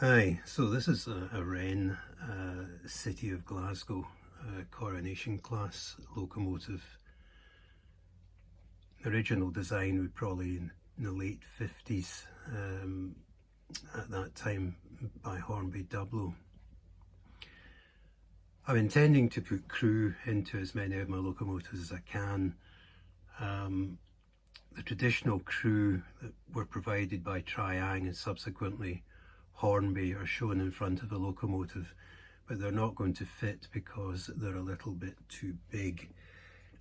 Hi, so this is a Wrenn City of Glasgow coronation class locomotive. The original design was probably in the late 50s, at that time by Hornby Dublo. I'm intending to put crew into as many of my locomotives as I can. The traditional crew that were provided by Triang and subsequently Hornby are shown in front of the locomotive, but they're not going to fit because they're a little bit too big.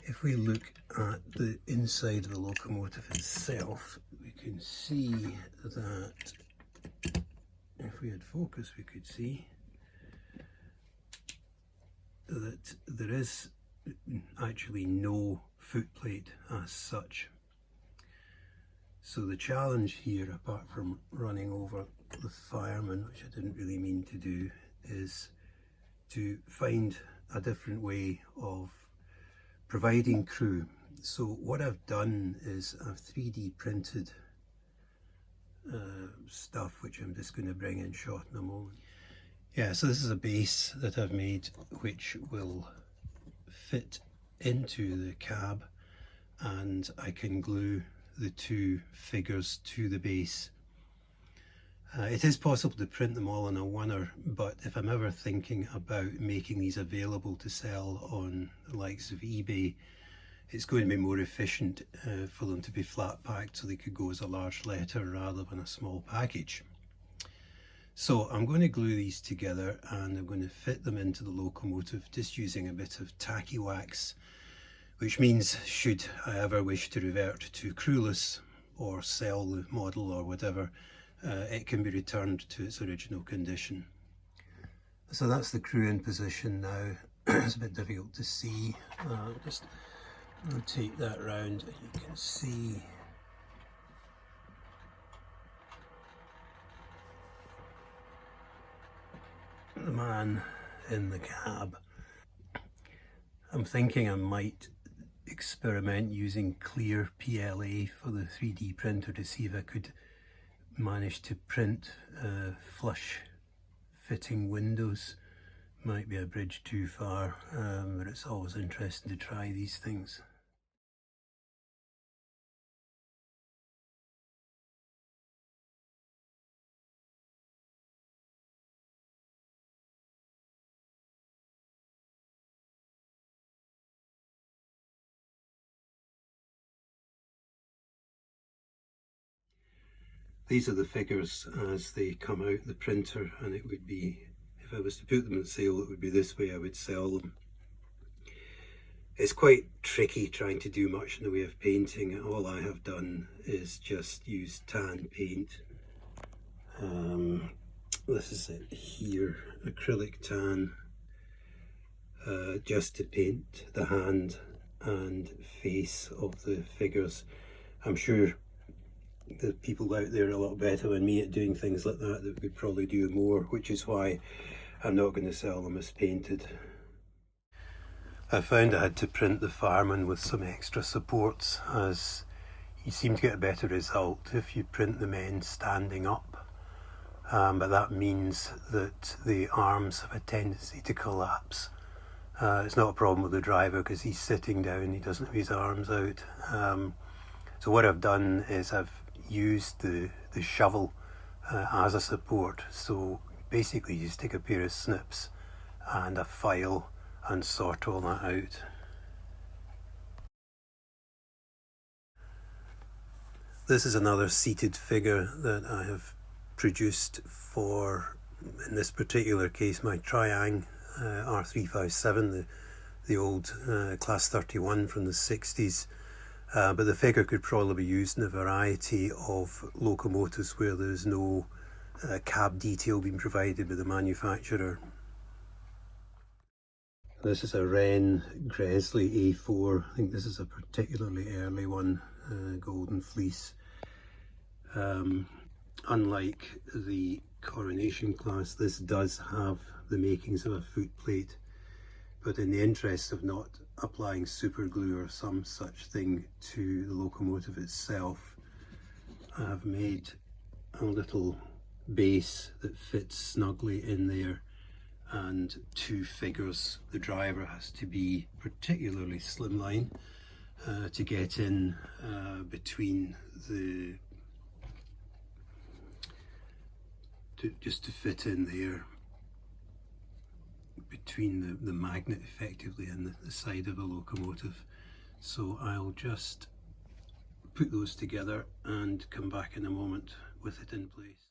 If we look at the inside of the locomotive itself, we can see that, if we had focus, we could see that there is actually no footplate as such. So the challenge here, apart from running over the fireman, which I didn't really mean to do, is to find a different way of providing crew. So what I've done is I've 3D printed stuff, which I'm just going to bring in shot in a moment. Yeah, so this is a base that I've made which will fit into the cab, and I can glue the two figures to the base. It is possible to print them all on a oneer, but if I'm ever thinking about making these available to sell on the likes of eBay, it's going to be more efficient for them to be flat packed so they could go as a large letter rather than a small package. So I'm going to glue these together and I'm going to fit them into the locomotive just using a bit of tacky wax, which means should I ever wish to revert to crewless or sell the model or whatever, it can be returned to its original condition. So that's the crew in position now. It's a bit difficult to see. Just rotate that round and you can see the man in the cab. I'm thinking I might experiment using clear PLA for the 3D printer to see if I could manage to print flush fitting windows. Might be a bridge too far, but it's always interesting to try these things. These are the figures as they come out the printer, and it would be, if I was to put them on sale, it would be this way I would sell them. It's quite tricky trying to do much in the way of painting. All I have done is just use tan paint. This is it here, acrylic tan, just to paint the hand and face of the figures. I'm sure the people out there are a lot better than me at doing things like that would probably do more, which is why I'm not going to sell them as painted. I found I had to print the fireman with some extra supports, as you seem to get a better result if you print the men standing up, but that means that the arms have a tendency to collapse. It's not a problem with the driver because he's sitting down, he doesn't have his arms out. So what I've done is I've used the shovel as a support. So basically you just take a pair of snips and a file and sort all that out. This is another seated figure that I have produced for, in this particular case, my Triang R357, the old class 31 from the 60s. But the figure could probably be used in a variety of locomotives where there's no cab detail being provided by the manufacturer. This is a Wrenn Gresley A4. I think this is a particularly early one, golden fleece. Unlike the coronation class, this does have the makings of a foot plate, but in the interest of not applying super glue or some such thing to the locomotive itself, I have made a little base that fits snugly in there, and 2 figures. The driver has to be particularly slimline to get in between the, just to fit in there between the magnet effectively and the side of the locomotive. So I'll just put those together and come back in a moment with it in place.